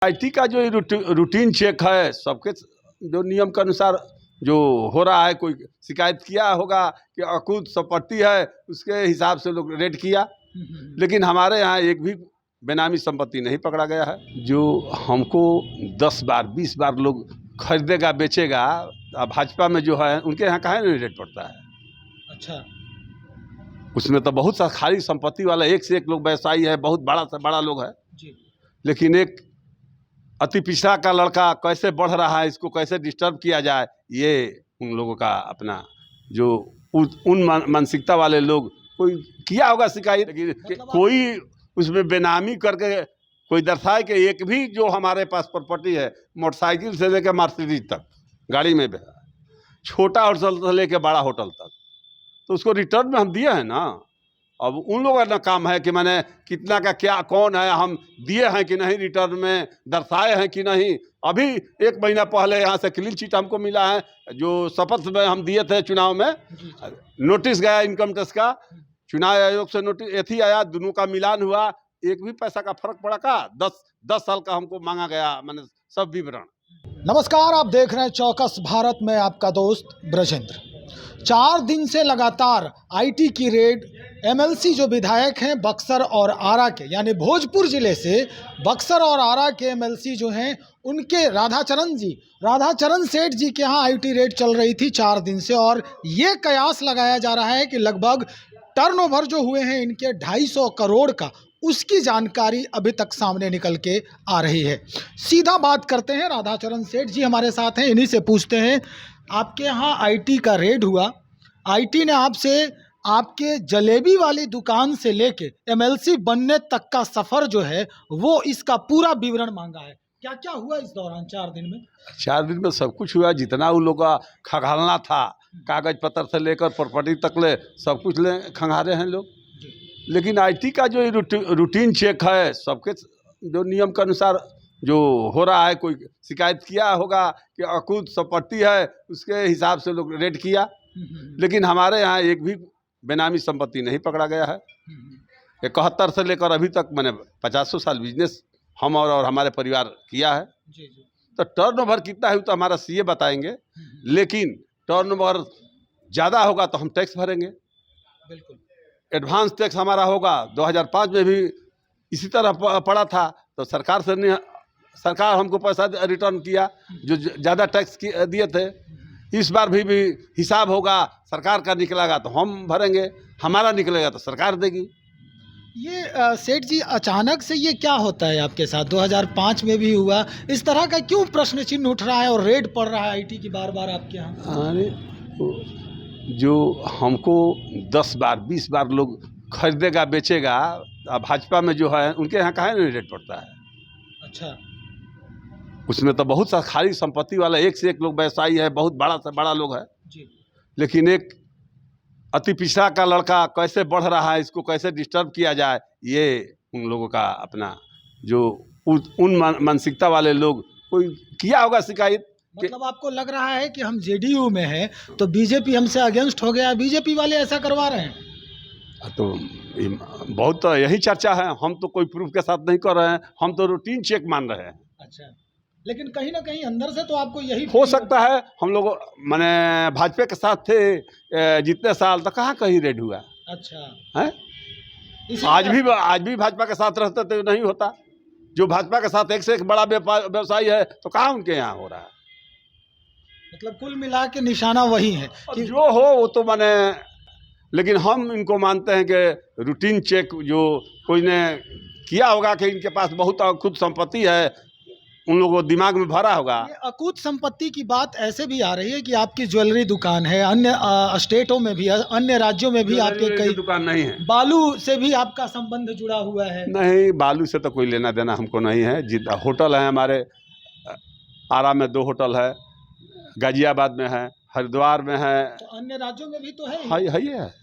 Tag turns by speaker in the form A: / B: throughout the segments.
A: IT का जो routine check है सबके जो नियम के अनुसार जो हो रहा है। कोई शिकायत किया होगा कि अकूत संपत्ति है, उसके हिसाब से लोग रेड किया। लेकिन हमारे यहाँ एक भी बेनामी संपत्ति नहीं पकड़ा गया है। जो हमको 10 बार 20 बार लोग खरीदेगा बेचेगा, भाजपा में जो है उनके यहाँ काहे नहीं रेड पड़ता है।
B: अच्छा,
A: उसमें तो बहुत सा खाली संपत्ति वाला एक से एक लोग व्यवसायी है, बहुत बड़ा से बड़ा लोग है
B: जी।
A: लेकिन एक अति पिछड़ा का लड़का कैसे बढ़ रहा है, इसको कैसे डिस्टर्ब किया जाए, ये उन लोगों का अपना जो उन मानसिकता वाले लोग कोई किया होगा शिकायत।
B: मतलब
A: कोई उसमें बेनामी करके कोई दर्शाए कि एक भी जो हमारे पास प्रॉपर्टी है, मोटरसाइकिल से लेकर मर्सिडीज तक गाड़ी में छोटा होटल से लेकर बड़ा होटल तक, तो उसको रिटर्न में हम दिए हैं ना। अब उन लोगों का काम है कि मैंने कितना का क्या कौन है, हम दिए हैं कि नहीं, रिटर्न में दर्शाए हैं कि नहीं। अभी 1 महीना पहले यहाँ से क्लीन चिट हमको मिला है, जो शपथ में हम दिए थे चुनाव में, नोटिस गया इनकम टैक्स का, चुनाव आयोग से नोटिस एथी आया, दोनों का मिलान हुआ, एक भी पैसा का फर्क पड़ा का 10 साल का हमको मांगा गया, मैंने सब विवरण।
B: नमस्कार, आप देख रहे हैं चौकस भारत में आपका दोस्त ब्रजेंद्र। 4 दिन से लगातार आईटी की रेड एमएलसी जो विधायक हैं बक्सर और आरा के, यानी भोजपुर जिले से बक्सर और आरा के एमएलसी जो हैं उनके राधाचरण सेठ जी के यहाँ आईटी रेड चल रही थी 4 दिन से। और ये कयास लगाया जा रहा है कि लगभग टर्नओवर जो हुए हैं इनके 250 करोड़ का, उसकी जानकारी अभी तक सामने निकल के आ रही है। सीधा बात करते हैं, राधाचरण सेठ जी हमारे साथ हैं, इन्हीं से पूछते हैं। आपके यहाँ आईटी का रेड हुआ, आईटी ने आपसे आपके जलेबी वाली दुकान से लेके एमएलसी बनने तक का सफर जो है वो इसका पूरा विवरण मांगा है। क्या क्या हुआ इस दौरान 4 दिन में?
A: 4 दिन में सब कुछ हुआ, जितना उन लोगों का खंगालना था, कागज पत्र से लेकर प्रॉपर्टी तक ले सब कुछ ले खंगारे हैं लोग। लेकिन आईटी का जो रूटीन चेक है सबके जो नियम के अनुसार जो हो रहा है। कोई शिकायत किया होगा कि अकूत संपत्ति है, उसके हिसाब से लोग रेड किया। लेकिन हमारे यहाँ एक भी बेनामी संपत्ति नहीं पकड़ा गया है। 71 से लेकर अभी तक मैंने 50 साल बिजनेस हम और हमारे परिवार किया है। तो टर्नओवर कितना है तो हमारा सीए बताएंगे, लेकिन टर्नओवर ज़्यादा होगा तो हम टैक्स भरेंगे।
B: बिल्कुल, एडवांस
A: टैक्स हमारा होगा। 2005 में भी इसी तरह पड़ा था, तो सरकार से नहीं, सरकार हमको पैसा रिटर्न किया जो ज़्यादा टैक्स दिए थे। इस बार भी हिसाब होगा, सरकार का निकलेगा तो हम भरेंगे, हमारा निकलेगा तो सरकार देगी।
B: ये सेठ जी, अचानक से ये क्या होता है आपके साथ? 2005 में भी हुआ, इस तरह का क्यों प्रश्न चिन्ह उठ रहा है और रेड पड़ रहा है आईटी की बार बार आपके यहाँ?
A: अरे जो हमको 10 बार 20 बार लोग खरीदेगा बेचेगा, भाजपा में जो है उनके यहाँ काहे नहीं रेट पड़ता है।
B: अच्छा,
A: उसमें तो बहुत सा खाली संपत्ति वाला एक से एक लोग व्यवसायी है, बहुत बड़ा से बड़ा लोग है
B: जी।
A: लेकिन एक अति पिछड़ा का लड़का कैसे बढ़ रहा है, इसको कैसे डिस्टर्ब किया जाए, ये उन लोगों का अपना जो उन मानसिकता वाले लोग कोई किया होगा शिकायत।
B: मतलब आपको लग रहा है कि हम जेडीयू में हैं तो बीजेपी हमसे अगेंस्ट हो गया, बीजेपी वाले ऐसा करवा रहे हैं?
A: तो बहुत तो यही चर्चा है, हम तो कोई प्रूफ के साथ नहीं कर रहे हैं, हम तो रूटीन चेक मान रहे हैं।
B: अच्छा, लेकिन कहीं ना कहीं अंदर से तो आपको यही
A: हो सकता है। हम लोग मैंने भाजपा के साथ थे जितने साल, तो कहाँ कहीं रेड हुआ।
B: अच्छा
A: है, आज भी भाजपा के साथ रहते तो नहीं होता। जो भाजपा के साथ एक से एक बड़ा व्यवसायी है तो कहाँ उनके यहाँ हो रहा है।
B: मतलब कुल मिला के निशाना वही है कि
A: जो हो वो तो मैंने, लेकिन हम इनको मानते हैं कि रूटीन चेक जो कोई ने किया होगा कि इनके पास बहुत अकूत संपत्ति है, उन लोगों को दिमाग में भरा होगा।
B: ये अकूत संपत्ति की बात ऐसे भी आ रही है कि आपकी ज्वेलरी दुकान है, अन्य स्टेटों में भी, अन्य राज्यों में भी आपके कई
A: दुकान नहीं है।
B: बालू से भी आपका संबंध जुड़ा हुआ है?
A: नहीं, बालू से तो कोई लेना देना हमको नहीं है। जितना होटल है हमारे, आरा में 2 होटल है, गाजियाबाद में है, हरिद्वार में है,
B: तो अन्य राज्यों में भी तो है
A: है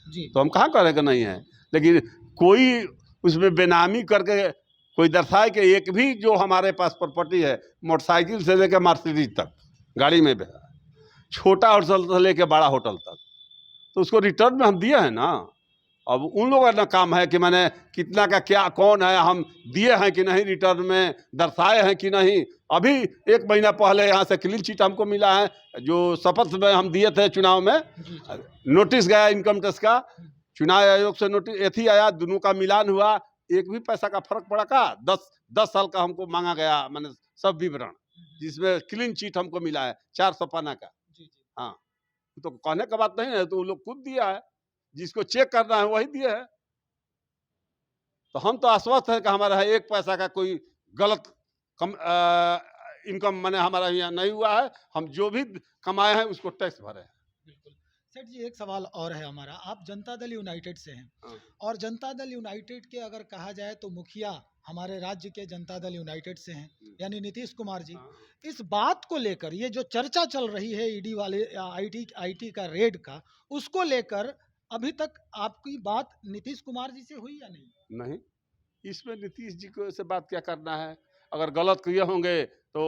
B: जी।
A: तो हम कहाँ कह रहे कि नहीं है। लेकिन कोई उसमें बेनामी करके कोई दर्शाए कि एक भी जो हमारे पास प्रॉपर्टी है, मोटरसाइकिल से लेकर मर्सिडीज तक गाड़ी में छोटा होटल से लेकर बड़ा होटल तक, तो उसको रिटर्न में हम दिए हैं ना। अब उन लोगों का काम है कि मैंने कितना का क्या कौन है, हम दिए हैं कि नहीं, रिटर्न में दर्शाए हैं कि नहीं। अभी 1 महीना पहले यहाँ से क्लीन चिट हमको मिला है, जो शपथ में हम दिए थे चुनाव में, नोटिस गया इनकम टैक्स का, चुनाव आयोग से नोटिस एथी आया, दोनों का मिलान हुआ, एक भी पैसा का फर्क पड़ा का? 10 साल का हमको मांगा गया, मैंने सब विवरण, जिसमें क्लीन चिट हमको मिला है 400 पन्ना का। हाँ, तो कहने का बात नहीं है, तो वो लोग खुद दिया है, जिसको चेक करना है वही दिए है। तो हम तो आश्वस्त है कि हमारा 1 पैसा का कोई गलत इनकम मैंने हमारा यहाँ नहीं हुआ है। हम जो भी कमाए हैं उसको टैक्स भरे हैं।
B: बिल्कुल। सेठ जी, एक सवाल और है हमारा, आप जनता दल यूनाइटेड से हैं,
A: हाँ।
B: और जनता दल यूनाइटेड के अगर कहा जाए तो मुखिया हमारे राज्य के जनता दल यूनाइटेड से हैं, यानी नीतीश कुमार जी।
A: हाँ।
B: इस बात को लेकर ये जो चर्चा चल रही है ईडी वाले आईटी का रेड का, उसको लेकर अभी तक आपकी बात नीतीश कुमार जी से हुई या नहीं?
A: नहीं, इसमें नीतीश जी को से बात क्या करना है? अगर गलत किए होंगे तो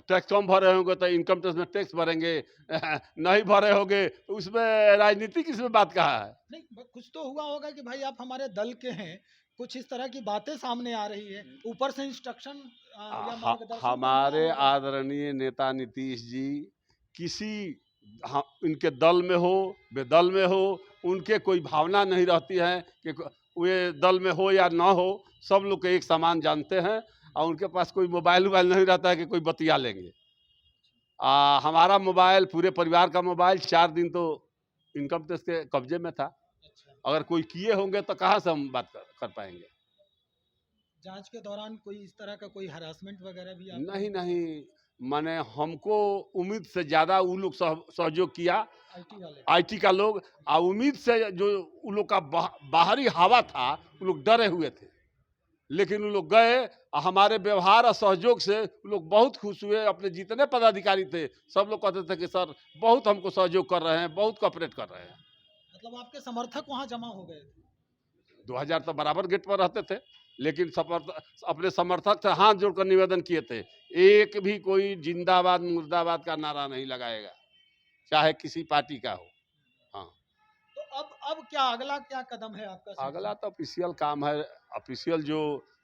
A: टैक्स कम भरे होंगे तो इनकम टैक्स में टैक्स भरेंगे, नहीं भरे होंगे तो उसमें राजनीति किसमें बात कहा है?
B: नहीं, कुछ तो हुआ होगा कि भाई आप हमारे दल के हैं, कुछ इस तरह की बातें सामने आ रही है, ऊपर से इंस्ट्रक्शन या मार्गदर्शन
A: हमारे
B: मिल रहा होगा।
A: आदरणीय नेता नीतीश जी किसी इनके दल में हो, बेदल में हो, उनके कोई भावना नहीं रहती है कि वे दल में हो या ना हो, सब लोग को एक समान जानते हैं, और उनके पास कोई मोबाइल नहीं रहता है कि कोई बतिया लेंगे। हमारा मोबाइल, पूरे परिवार का मोबाइल 4 दिन तो इनकम टैक्स के कब्जे में था।
B: अच्छा,
A: अगर कोई किए होंगे तो कहाँ से हम बात कर पाएंगे?
B: जांच के दौरान कोई इस तरह का कोई हरासमेंट वगैरह भी आप
A: नहीं नहीं, माने हमको उम्मीद से ज़्यादा वो लोग सहयोग किया,
B: आईटी वाले?
A: आईटी का लोग, और उम्मीद से जो उन लोग का बाहरी हवा था, वो लोग डरे हुए थे, लेकिन वो लोग गए, और हमारे व्यवहार और सहयोग से वो लोग बहुत खुश हुए। अपने जितने पदाधिकारी थे सब लोग कहते थे कि सर बहुत हमको सहयोग कर रहे हैं, बहुत कोऑपरेट कर रहे हैं।
B: मतलब आपके समर्थक वहां जमा हो गए थे?
A: 2000 तो बराबर गेट पर रहते थे, लेकिन अपने समर्थक से हाथ जोड़कर निवेदन किए थे, एक भी कोई जिंदाबाद मुर्दाबाद का नारा नहीं लगाएगा, चाहे किसी पार्टी का हो। हाँ,
B: तो अब क्या अगला क्या कदम है आपका सेठ जी?
A: अगला तो ऑफिशियल काम है, ऑफिशियल जो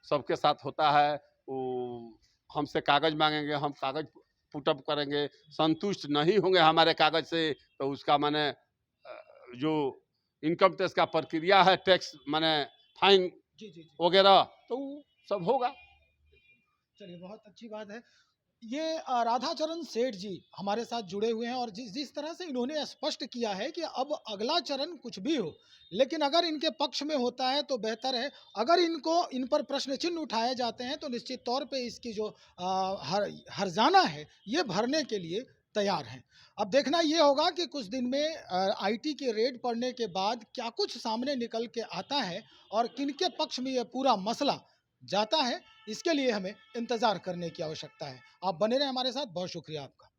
A: सबके साथ होता है, वो हमसे कागज मांगेंगे, हम कागज पुटअप करेंगे, संतुष्ट नहीं होंगे हमारे कागज से तो उसका माने जो इनकम टैक्स का प्रक्रिया है, टैक्स माने फाइन
B: जी जी जी,
A: वगैरह, तो वो सब होगा।
B: चलिए बहुत अच्छी बात है। ये राधाचरण सेठ जी हमारे साथ जुड़े हुए हैं, और जिस जिस तरह से इन्होंने स्पष्ट किया है कि अब अगला चरण कुछ भी हो, लेकिन अगर इनके पक्ष में होता है तो बेहतर है। अगर इन पर प्रश्न चिन्ह उठाए जाते हैं तो निश्चित तौर पे इसकी जो हर्जाना है ये भरने के लिए तैयार हैं। अब देखना ये होगा कि कुछ दिन में आईटी की रेड पड़ने के बाद क्या कुछ सामने निकल के आता है, और किनके पक्ष में ये पूरा मसला जाता है, इसके लिए हमें इंतजार करने की आवश्यकता है। आप बने रहें हमारे साथ, बहुत शुक्रिया आपका।